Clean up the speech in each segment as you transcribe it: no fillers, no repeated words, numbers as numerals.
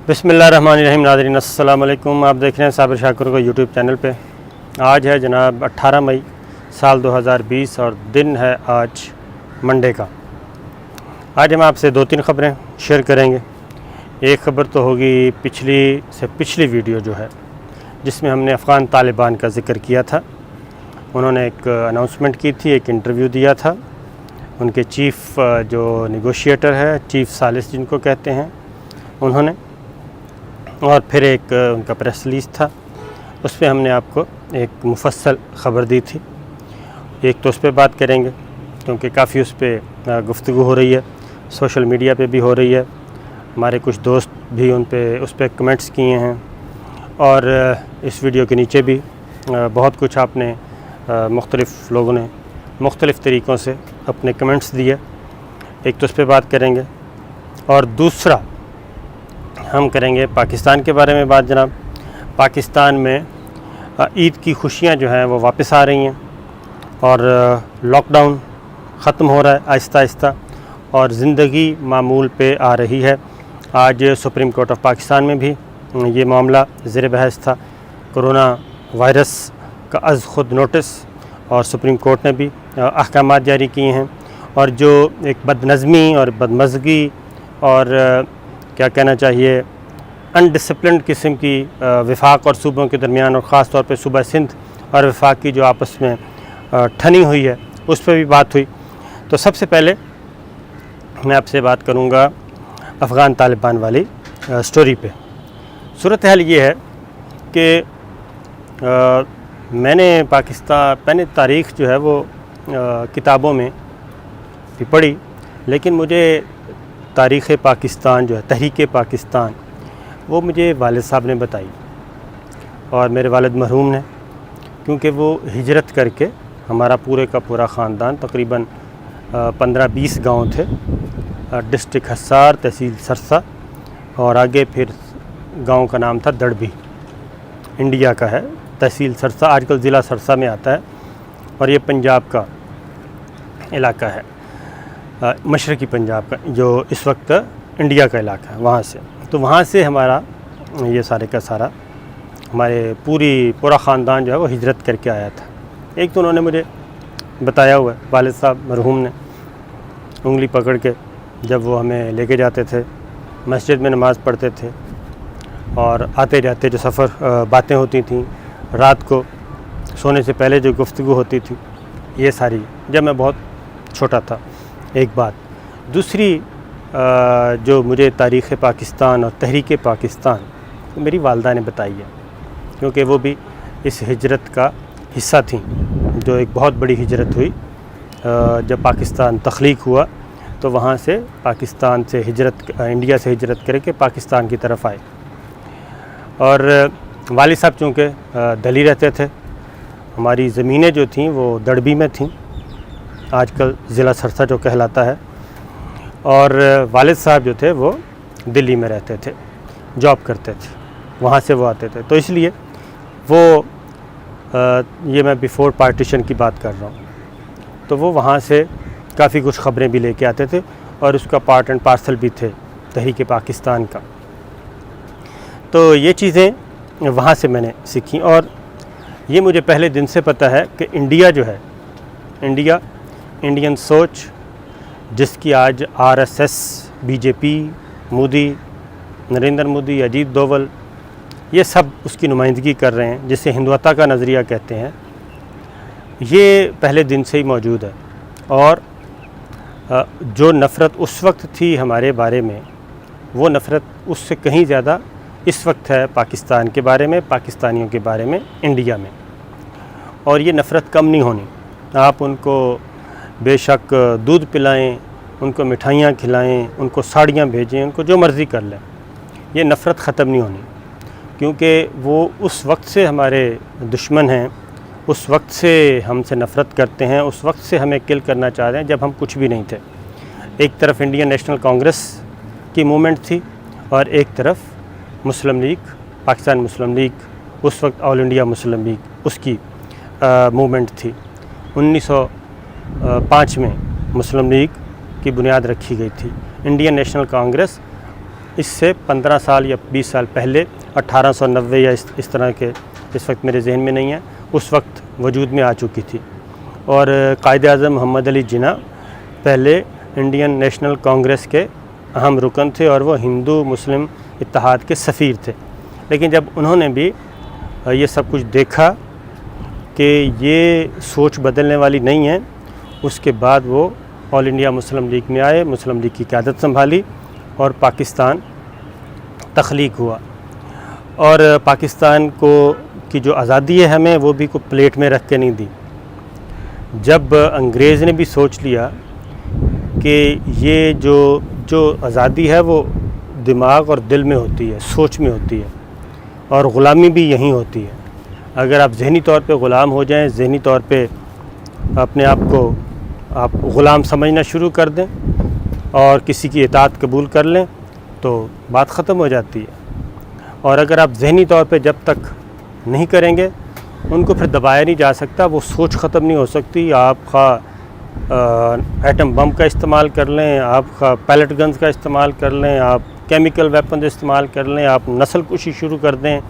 बिस्मिल्लाहिर्रहमानिर्रहीम। नाज़रीन अस्सलाम वालेकुम। आप देख रहे हैं साबिर शाकिर को यूट्यूब चैनल पे। आज है जनाब 18 मई साल 2020 और दिन है आज मंडे का। आज हम आपसे दो तीन ख़बरें शेयर करेंगे। एक ख़बर तो होगी पिछली वीडियो जो है, जिसमें हमने अफ़गान तालिबान का ज़िक्र किया था। उन्होंने एक अनाउंसमेंट की थी, एक इंटरव्यू दिया था। उनके चीफ़ जो नेगोशिएटर है, चीफ़ सालिस जिनको कहते हैं, उन्होंने, और फिर एक उनका प्रेस रिलीज़ था, उस पर हमने आपको एक मुफस्सल ख़बर दी थी। एक तो उस पर बात करेंगे क्योंकि काफ़ी उस पर गुफ्तगू हो रही है, सोशल मीडिया पे भी हो रही है। हमारे कुछ दोस्त भी उस पर कमेंट्स किए हैं और इस वीडियो के नीचे भी बहुत कुछ आपने मुख्तलिफ़ लोगों ने मुख्तलिफ़ तरीक़ों से अपने कमेंट्स दिए। एक तो उस पर बात करेंगे और दूसरा हम करेंगे पाकिस्तान के बारे में बात। जनाब, पाकिस्तान में ईद की खुशियाँ जो हैं वो वापस आ रही हैं और लॉकडाउन ख़त्म हो रहा है आहिस्ता आहिस्ता और ज़िंदगी मामूल पे आ रही है। आज सुप्रीम कोर्ट ऑफ पाकिस्तान में भी ये मामला ज़ेर बहस था। कोरोना वायरस का अज़ ख़ुद नोटिस और सुप्रीम कोर्ट ने भी अहकामात जारी किए हैं। और जो एक बदनज़मी और बदमज़गी और क्या कहना चाहिए अनडिसिप्लिन्ड किस्म की वफाक और सूबों के दरमियान और ख़ास तौर पे सूबा सिंध और वफाक की जो आपस में ठनी हुई है, उस पर भी बात हुई। तो सबसे पहले मैं आपसे बात करूँगा अफ़गान तालिबान वाली स्टोरी पे। सूरत हाल ये है कि मैंने तारीख़ जो है वो किताबों में भी पढ़ी, लेकिन मुझे तारीख़ पाकिस्तान जो है, तहरीक पाकिस्तान, वो मुझे वालिद साहब ने बताई और मेरे वालिद मरहूम ने, क्योंकि वो हिजरत करके हमारा पूरे का पूरा ख़ानदान तकरीबन 15-20 गांव थे, डिस्ट्रिक्ट हसार, तहसील सरसा और आगे फिर गांव का नाम था दड़बी, इंडिया का है। तहसील सरसा आजकल ज़िला सरसा में आता है और ये पंजाब का इलाका है, मशरक़ी पंजाब का, जो इस वक्त इंडिया का इलाका है, वहाँ से। तो वहाँ से हमारा ये सारे का सारा हमारे पूरा ख़ानदान जो है वो हिजरत करके आया था। एक तो उन्होंने मुझे बताया हुआ है, वालिद साहब मरहूम ने, उंगली पकड़ के जब वो हमें लेके जाते थे, मस्जिद में नमाज़ पढ़ते थे और आते जाते जो सफ़र बातें होती थी, रात को सोने से पहले जो गुफ्तगू होती थी, ये सारी जब मैं बहुत छोटा था। एक बात। दूसरी जो मुझे तारीख़ पाकिस्तान और तहरीक पाकिस्तान मेरी वालदा ने बताई है, क्योंकि वो भी इस हिजरत का हिस्सा थी, जो एक बहुत बड़ी हिजरत हुई जब पाकिस्तान तख्लीक हुआ। तो वहाँ से पाकिस्तान से इंडिया से हिजरत करके पाकिस्तान की तरफ आए। और वालिद साहब चूँकि दिल्ली रहते थे, हमारी ज़मीनें जो थीं वो दड़बी में थीं, आजकल ज़िला सरसा जो कहलाता है, और वालिद साहब जो थे वो दिल्ली में रहते थे, जॉब करते थे, वहाँ से वो आते थे। तो इसलिए वो ये मैं बिफ़ोर पार्टीशन की बात कर रहा हूँ, तो वो वहाँ से काफ़ी कुछ ख़बरें भी लेके आते थे और उसका पार्ट एंड पार्सल भी थे तहरीक पाकिस्तान का। तो ये चीज़ें वहाँ से मैंने सीखी और ये मुझे पहले दिन से पता है कि इंडिया जो है, इंडियन सोच, जिसकी आज आरएसएस, बीजेपी, मोदी, नरेंद्र मोदी, अजीत डोवल, ये सब उसकी नुमाइंदगी कर रहे हैं, जिसे हिंदुत्व का नज़रिया कहते हैं, ये पहले दिन से ही मौजूद है। और जो नफ़रत उस वक्त थी हमारे बारे में, वो नफ़रत उससे कहीं ज़्यादा इस वक्त है पाकिस्तान के बारे में, पाकिस्तानियों के बारे में, इंडिया में। और ये नफ़रत कम नहीं होनी। आप उनको बेशक दूध पिलाएं, उनको मिठाइयाँ खिलाएं, उनको साड़ियाँ भेजें, उनको जो मर्ज़ी कर लें, ये नफ़रत ख़त्म नहीं होनी, क्योंकि वो उस वक्त से हमारे दुश्मन हैं, उस वक्त से हमसे नफ़रत करते हैं, उस वक्त से हमें किल करना चाह रहे हैं जब हम कुछ भी नहीं थे। एक तरफ इंडियन नेशनल कांग्रेस की मूवमेंट थी और एक तरफ मुस्लिम लीग, पाकिस्तान मुस्लिम लीग, उस वक्त ऑल इंडिया मुस्लिम लीग, उसकी मूवमेंट थी। 1905 में मुस्लिम लीग की बुनियाद रखी गई थी। इंडियन नेशनल कांग्रेस इससे 15 साल या 20 साल पहले 1890 या इस तरह के, इस वक्त मेरे जहन में नहीं है, उस वक्त वजूद में आ चुकी थी। और कायद-ए-आज़म मोहम्मद अली जिन्ना पहले इंडियन नेशनल कांग्रेस के अहम रुकन थे और वो हिंदू मुस्लिम इत्तेहाद के सफ़ीर थे। लेकिन जब उन्होंने भी ये सब कुछ देखा कि ये सोच बदलने वाली नहीं है, उसके बाद वो ऑल इंडिया मुस्लिम लीग में आए, मुस्लिम लीग की क़यादत संभाली और पाकिस्तान तख्लीक हुआ। और पाकिस्तान को की जो आज़ादी है हमें, वो भी को प्लेट में रख के नहीं दी। जब अंग्रेज़ ने भी सोच लिया कि ये जो आज़ादी है वो दिमाग और दिल में होती है, सोच में होती है, और ग़ुलामी भी यहीं होती है। अगर आप ज़हनी तौर पे ग़ुलाम हो जाएं, ज़हनी तौर पे अपने आप को आप ग़ुलाम समझना शुरू कर दें और किसी की इताअत कबूल कर लें, तो बात ख़त्म हो जाती है। और अगर आप ज़हनी तौर पे जब तक नहीं करेंगे, उनको फिर दबाया नहीं जा सकता, वो सोच ख़त्म नहीं हो सकती। आप एटम बम का इस्तेमाल कर लें, आप पैलेट गन्स का इस्तेमाल कर लें, आप केमिकल वेपन इस्तेमाल कर लें, आप नस्ल कुशी शुरू कर दें,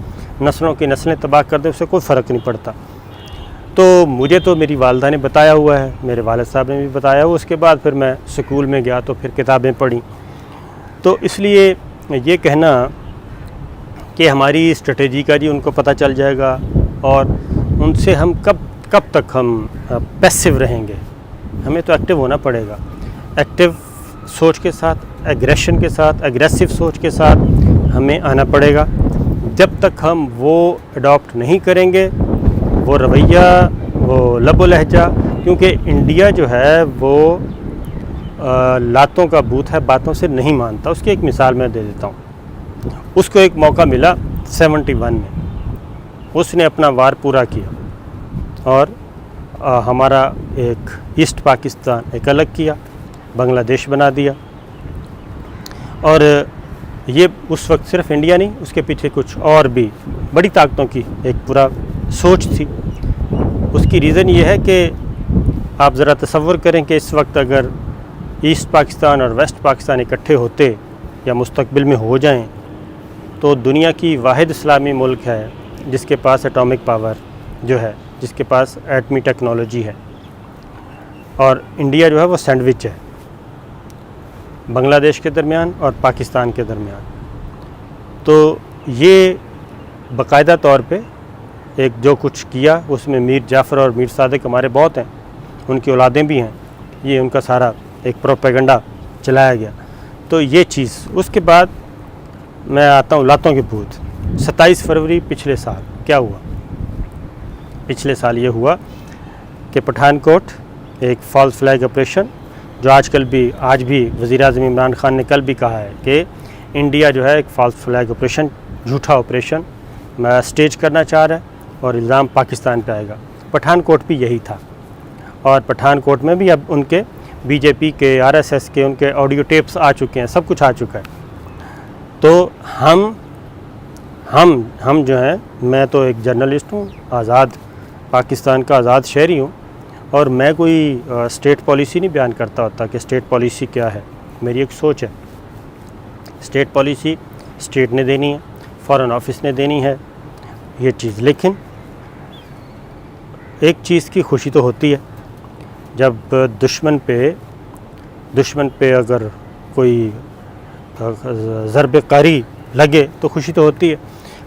नस्लों की नस्लें तबाह कर दें, उससे कोई फ़र्क नहीं पड़ता। तो मुझे तो मेरी वालदा ने बताया हुआ है, मेरे वालिद साहब ने भी बताया हुआ। उसके बाद फिर मैं स्कूल में गया तो फिर किताबें पढ़ी। तो इसलिए ये कहना कि हमारी स्ट्रेटजी का जी उनको पता चल जाएगा और उनसे हम कब तक हम पैसिव रहेंगे, हमें तो एक्टिव होना पड़ेगा। एक्टिव सोच के साथ, एग्रेशन के साथ, एग्रेसिव सोच के साथ हमें आना पड़ेगा। जब तक हम वो अडॉप्ट नहीं करेंगे, वो रवैया, वो लबो लहजा, क्योंकि इंडिया जो है वो लातों का बूथ है, बातों से नहीं मानता। उसकी एक मिसाल मैं दे देता हूँ। उसको एक मौका मिला 71 में, उसने अपना वार पूरा किया और हमारा एक ईस्ट पाकिस्तान एक अलग किया, बांग्लादेश बना दिया। और ये उस वक्त सिर्फ इंडिया नहीं, उसके पीछे कुछ और भी बड़ी ताकतों की एक पूरा सोच थी। उसकी रीज़न ये है कि आप ज़रा तसव्वुर करें कि इस वक्त अगर ईस्ट पाकिस्तान और वेस्ट पाकिस्तान इकट्ठे होते या मुस्तकबिल में हो जाएं, तो दुनिया की वाहिद इस्लामी मुल्क है जिसके पास एटॉमिक पावर जो है, जिसके पास एटमी टेक्नोलॉजी है। और इंडिया जो है वो सैंडविच है बांग्लादेश के दरमियान और पाकिस्तान के दरमियान। तो ये बाकायदा तौर पे एक जो कुछ किया उसमें मीर जाफ़र और मीर सादिक हमारे बहुत हैं, उनकी औलादें भी हैं, ये उनका सारा एक प्रोपेगेंडा चलाया गया। तो ये चीज़, उसके बाद मैं आता हूँ लातों के भूत। 27 फरवरी पिछले साल क्या हुआ? पिछले साल ये हुआ कि पठानकोट एक फॉल्स फ्लैग ऑपरेशन, जो आज भी वज़ीर-ए-आज़म इमरान खान ने कल भी कहा है कि इंडिया जो है एक फॉल्स फ्लैग ऑपरेशन, झूठा ऑपरेशन स्टेज करना चाह रहा है और इल्ज़ाम पाकिस्तान पे आएगा। पठानकोट भी यही था और पठानकोट में भी अब उनके बीजेपी के, आरएसएस के, उनके ऑडियो टेप्स आ चुके हैं, सब कुछ आ चुका है। तो हम जो हैं, मैं तो एक जर्नलिस्ट हूँ, आज़ाद पाकिस्तान का आज़ाद शहरी हूँ, और मैं कोई स्टेट पॉलिसी नहीं बयान करता होता कि स्टेट पॉलिसी क्या है। मेरी एक सोच है, स्टेट पॉलिसी स्टेट ने देनी है, फॉरेन ऑफिस ने देनी है ये चीज़। लेकिन एक चीज़ की खुशी तो होती है जब दुश्मन पे अगर कोई ज़रब कारी लगे तो खुशी तो होती है।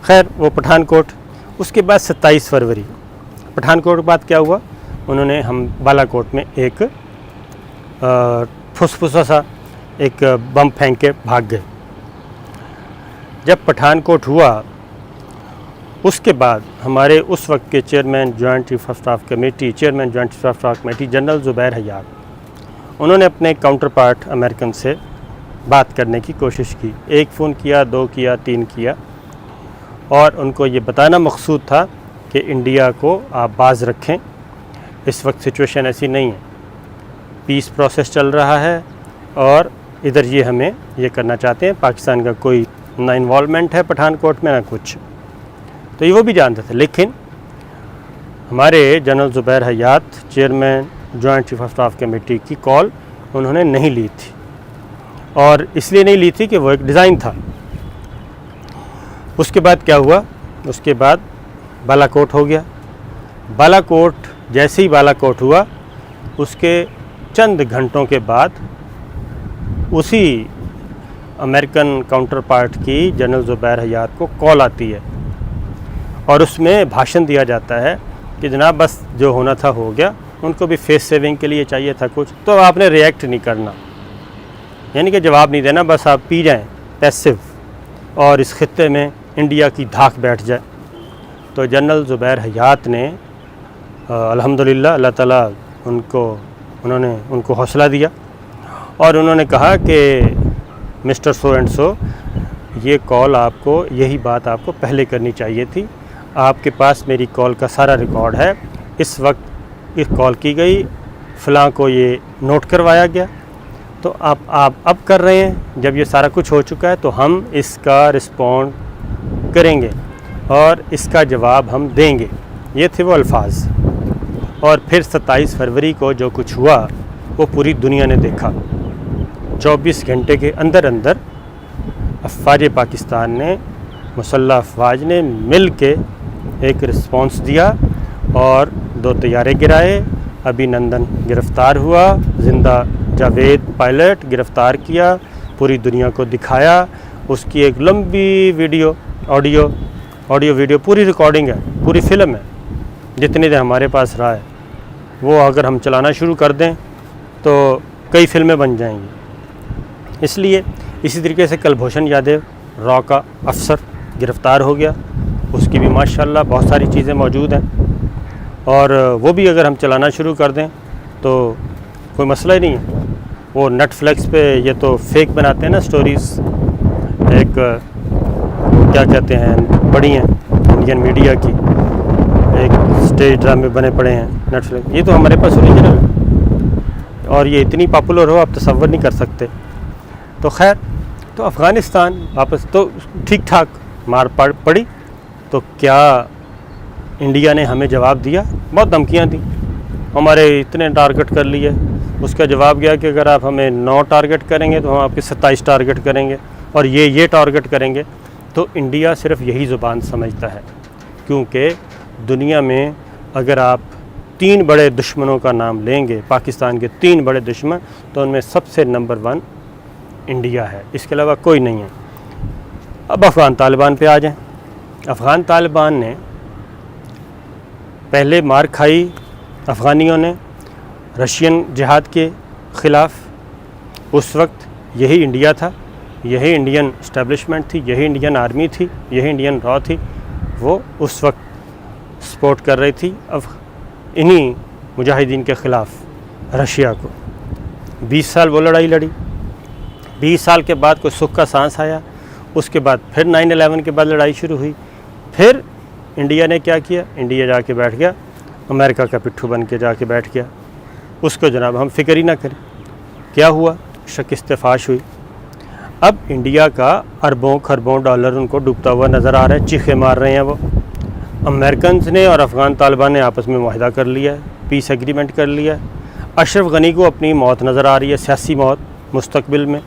खैर, वो पठानकोट, उसके बाद 27 फरवरी पठानकोट के बाद क्या हुआ, उन्होंने हम बालाकोट में एक फुसफुसा सा एक बम फेंक के भाग गए। जब पठानकोट हुआ उसके बाद हमारे उस वक्त के chairman joint chief of staff committee general Zubair Hayat, उन्होंने अपने काउंटर पार्ट अमेरिकन से बात करने की कोशिश की। 1 फ़ोन किया, 2 किया, 3 किया, और उनको ये बताना मकसूद था कि इंडिया को आप बाज रखें, इस वक्त सिचुएशन ऐसी नहीं है, पीस प्रोसेस चल रहा है और इधर ये हमें ये करना चाहते हैं, पाकिस्तान का कोई ना इन्वॉल्वमेंट है पठानकोट में ना कुछ। तो ये वो भी जानते थे। लेकिन हमारे general Zubair Hayat, chairman joint chief of staff committee की कॉल उन्होंने नहीं ली थी और इसलिए नहीं ली थी कि वो एक डिज़ाइन था। उसके बाद क्या हुआ, उसके बाद बालाकोट हो गया। बालाकोट जैसे ही बालाकोट हुआ, उसके चंद घंटों के बाद उसी अमेरिकन काउंटर पार्ट की जनरल ज़ुबैर हयात को कॉल आती है और उसमें भाषण दिया जाता है कि जनाब बस जो होना था हो गया, उनको भी फेस सेविंग के लिए चाहिए था कुछ, तो आपने रिएक्ट नहीं करना, यानी कि जवाब नहीं देना, बस आप पी जाएं पैसिव और इस खित्ते में इंडिया की धाक बैठ जाए। तो जनरल ज़ुबैर हयात ने अल्हम्दुलिल्लाह अल्लाह ताला उनको हौसला दिया और उन्होंने कहा कि मिस्टर सो एंड सो, ये कॉल आपको, यही बात आपको पहले करनी चाहिए थी, आपके पास मेरी कॉल का सारा रिकॉर्ड है, इस वक्त इस कॉल की गई, फ़लाँ को ये नोट करवाया गया, तो आप अब कर रहे हैं, जब ये सारा कुछ हो चुका है तो हम इसका रिस्पॉन्ड करेंगे और इसका जवाब हम देंगे। ये थे वो अल्फाज। और फिर 27 फरवरी को जो कुछ हुआ वो पूरी दुनिया ने देखा। 24 घंटे के अंदर अंदर अफ़वाज पाकिस्तान ने, मुसल्लह अफ़वाज ने मिल के एक रिस्पॉन्स दिया और 2 तैयारे गिराए। अभिनंदन गिरफ़्तार हुआ, ज़िंदा जावेद पायलट गिरफ़्तार किया, पूरी दुनिया को दिखाया। उसकी एक लंबी वीडियो, ऑडियो वीडियो, पूरी रिकॉर्डिंग है, पूरी फ़िल्म है, जितनी देर हमारे पास रहा है वो अगर हम चलाना शुरू कर दें तो कई फ़िल्में बन जाएंगी। इसलिए इसी तरीके से कुलभूषण यादव, रॉ का अफसर, गिरफ़्तार हो गया, उसकी भी माशाल्लाह बहुत सारी चीज़ें मौजूद हैं और वो भी अगर हम चलाना शुरू कर दें तो कोई मसला ही नहीं है। वो नेटफ्लिक्स पे ये तो फेक बनाते हैं ना स्टोरीज़, एक क्या कहते हैं, बड़ी हैं इंडियन मीडिया की, एक स्टेज ड्रामे बने पड़े हैं नेटफ्लिक्स, ये तो हमारे पास ओरिजिनल है और ये इतनी पॉपुलर हो आप तसव्वुर नहीं कर सकते। तो खैर, तो अफ़गानिस्तान वापस तो ठीक ठाक मार पड़ी, तो क्या इंडिया ने हमें जवाब दिया, बहुत धमकियाँ दी, हमारे इतने टारगेट कर लिए। उसका जवाब गया कि अगर आप हमें 9 टारगेट करेंगे तो हम आपके 27 टारगेट करेंगे और ये टारगेट करेंगे। तो इंडिया सिर्फ यही ज़ुबान समझता है, क्योंकि दुनिया में अगर आप 3 बड़े दुश्मनों का नाम लेंगे, पाकिस्तान के 3 बड़े दुश्मन, तो उनमें सबसे नंबर 1 इंडिया है, इसके अलावा कोई नहीं है। अब अफ़गान तालिबान पे आ जाएं। अफ़गान तालिबान ने पहले मार खाई अफ़गानियों ने रशियन जिहाद के ख़िलाफ़। उस वक्त यही इंडिया था, यही इंडियन इस्टेब्लिशमेंट थी, यही इंडियन आर्मी थी, यही इंडियन रॉ थी, वो उस वक्त सपोर्ट कर रही थी अब इन्हीं मुजाहिदीन के ख़िलाफ़ रशिया को। 20 साल वो लड़ाई लड़ी। 20 साल के बाद कोई सुख का सांस आया, उसके बाद फिर 9/11 के बाद लड़ाई शुरू हुई। फिर इंडिया ने क्या किया, इंडिया जाके बैठ गया, अमेरिका का पिट्ठू बन के जाके बैठ गया, उसको जनाब हम फ़िक्र ही ना करें। क्या हुआ, शिकस्त-ए-फाश हुई। अब इंडिया का अरबों खरबों डॉलर उनको डूबता हुआ नज़र आ रहा है, चीखे मार रहे हैं वो। अमेरिकन ने और अफ़गान तालिबान ने आपस में मुआहदा कर लिया है, पीस एग्रीमेंट कर लिया है। अशरफ गनी को अपनी मौत नज़र आ रही है, सियासी मौत मुस्तकबिल में।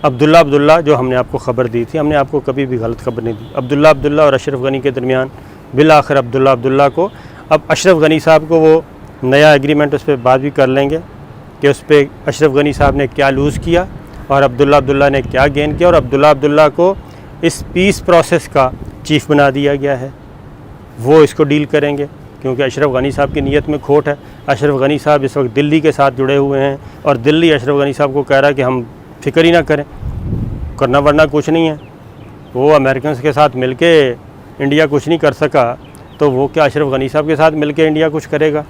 अब्दुल्ला जो हमने आपको ख़बर दी थी, हमने आपको कभी भी गलत खबर नहीं दी। अब्दुल्ला और अशरफ गनी के दरमियान बिल आखिर अब्दुल्ला को, अब अशरफ गनी साहब को वो नया एग्रीमेंट उस पर बात भी कर लेंगे कि उस पर अशरफ गनी साहब ने क्या लूज़ किया और अब्दुल्ला ने क्या गेन किया, और अब्दुल्ला को इस पीस प्रोसेस का चीफ़ बना दिया गया है। वो इसको डील करेंगे, क्योंकि अशरफ गनी साहब की नीयत में खोट है। अशरफ गनी साहब इस वक्त दिल्ली के साथ जुड़े हुए हैं और दिल्ली अशरफ गनी साहब को कह रहा है कि हम फ़िक्र ही ना करें, करना वरना कुछ नहीं है। वो अमेरिकन के साथ मिलके इंडिया कुछ नहीं कर सका, तो वो क्या अशरफ गनी साहब के साथ मिलके इंडिया कुछ करेगा।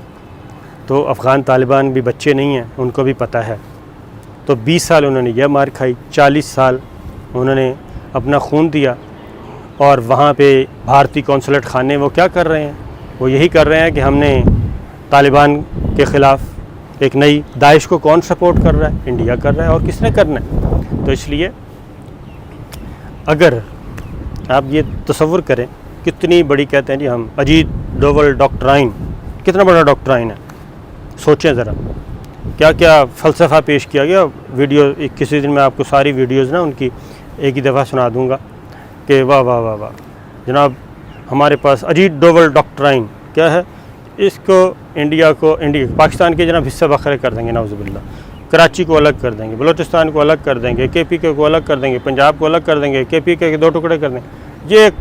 तो अफ़गान तालिबान भी बच्चे नहीं हैं, उनको भी पता है। तो 20 साल उन्होंने यह मार खाई, 40 साल उन्होंने अपना खून दिया, और वहाँ पे भारतीय कौंसलेट खाने वो क्या कर रहे हैं, वो यही कर रहे हैं कि हमने तालिबान के ख़िलाफ़ एक नई दाइश को कौन सपोर्ट कर रहा है, इंडिया कर रहा है, और किसने करना है। तो इसलिए अगर आप ये तसव्वुर करें कितनी बड़ी, कहते हैं जी हम, अजीत डोवल डॉक्ट्राइन, कितना बड़ा डॉक्ट्राइन है, सोचें ज़रा। क्या क्या फ़लसफ़ा पेश किया गया। वीडियो किसी दिन मैं आपको सारी वीडियोज़ ना उनकी एक ही दफ़ा सुना दूँगा कि वाह वाह वाह वाह जनाब। हमारे पास अजीत डोवल डॉक्ट्राइन क्या है, इसको इंडिया पाकिस्तान के जनाब हिस्से बखरे कर देंगे नाउज़ुबिल्लाह। कराची को अलग कर देंगे, बलूचिस्तान को अलग कर देंगे, KPK को अलग कर देंगे, पंजाब को अलग कर देंगे, KPK के 2 टुकड़े कर देंगे। ये एक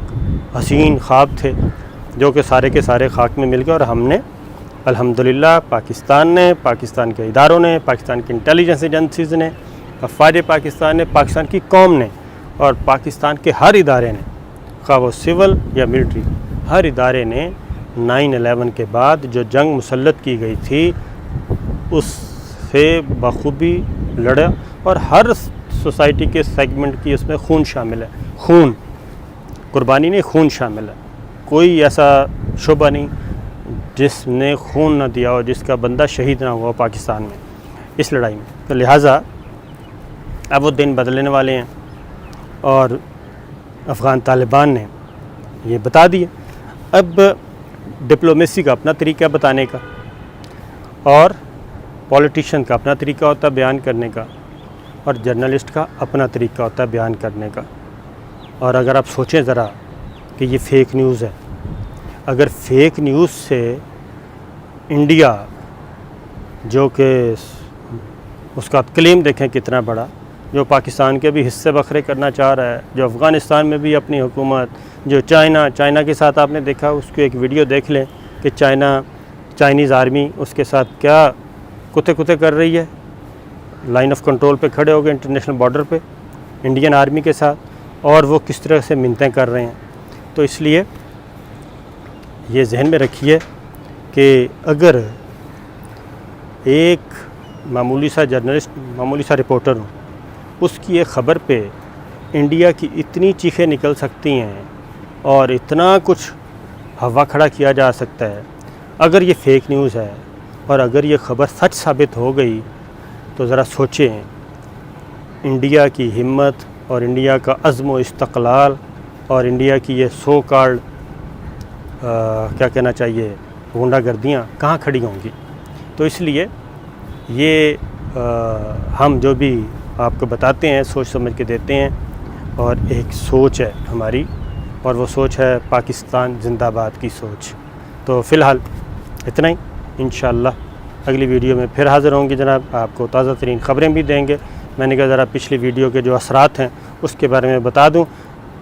हसीन ख्वाब थे जो कि सारे के सारे खाक में मिल गए। और हमने अल्हम्दुलिल्लाह पाकिस्तान ने, पाकिस्तान के इदारों ने, पाकिस्तान की इंटेलिजेंस एजेंसीज़ ने, अफ़वाज पाकिस्तान ने, पाकिस्तान की कौम ने और पाकिस्तान के हर इदारे ने, खा वो सिविल या मिलिट्री, हर इदारे ने 9/11 के बाद जो जंग मुसल्लत की गई थी उससे बखूबी लड़ा। और हर सोसाइटी के सेगमेंट की उसमें खून शामिल है, खून, कुर्बानी नहीं, खून शामिल है। कोई ऐसा शोबा नहीं जिसने खून न दिया हो, जिसका बंदा शहीद ना हुआ पाकिस्तान में इस लड़ाई में। तो लिहाजा अब वो दिन बदलने वाले हैं और अफ़गान तालिबान ने ये बता दिया। अब डिप्लोमेसी का अपना तरीका बताने का और पॉलिटिशियन का अपना तरीका होता है बयान करने का और जर्नलिस्ट का अपना तरीका होता है बयान करने का। और अगर आप सोचें ज़रा कि ये फ़ेक न्यूज़ है, अगर फ़ेक न्यूज़ से इंडिया जो कि उसका क्लेम देखें कितना बड़ा, जो पाकिस्तान के भी हिस्से बखरे करना चाह रहा है, जो अफ़गानिस्तान में भी अपनी हुकूमत, जो चाइना के साथ आपने देखा, उसकी एक वीडियो देख लें कि चाइनीज़ आर्मी उसके साथ क्या कुत्ते कर रही है। लाइन ऑफ कंट्रोल पे खड़े हो गए इंटरनेशनल बॉर्डर पे इंडियन आर्मी के साथ, और वो किस तरह से मिन्नतें कर रहे हैं। तो इसलिए ये जहन में रखिए कि अगर एक मामूली सा जर्नलिस्ट, मामूली सा रिपोर्टर हो, उसकी एक ख़बर पे इंडिया की इतनी चीखें निकल सकती हैं और इतना कुछ हवा खड़ा किया जा सकता है। अगर ये फ़ेक न्यूज़ है और अगर ये ख़बर सच साबित हो गई तो ज़रा सोचें, इंडिया की हिम्मत और इंडिया का अज़्म व इस्तक़लाल और इंडिया की ये सो कॉल्ड क्या कहना चाहिए गुंडागर्दियाँ कहाँ खड़ी होंगी। तो इसलिए ये हम जो भी आपको बताते हैं सोच समझ के देते हैं, और एक सोच है हमारी, और वो सोच है पाकिस्तान जिंदाबाद की सोच। तो फ़िलहाल इतना ही, इंशाअल्लाह अगली वीडियो में फिर हाज़िर होंगे जनाब, आपको ताज़ा तरीन ख़बरें भी देंगे। मैंने कहा ज़रा पिछली वीडियो के जो असरात हैं उसके बारे में बता दूं,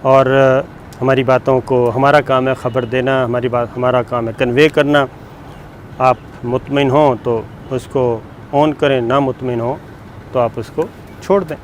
और हमारी बातों को, हमारा काम है ख़बर देना, हमारा काम है कन्वे करना। आप मुतमिन हों तो उसको ऑन करें, ना मुतमिन हो तो आप उसको छोड़ दें।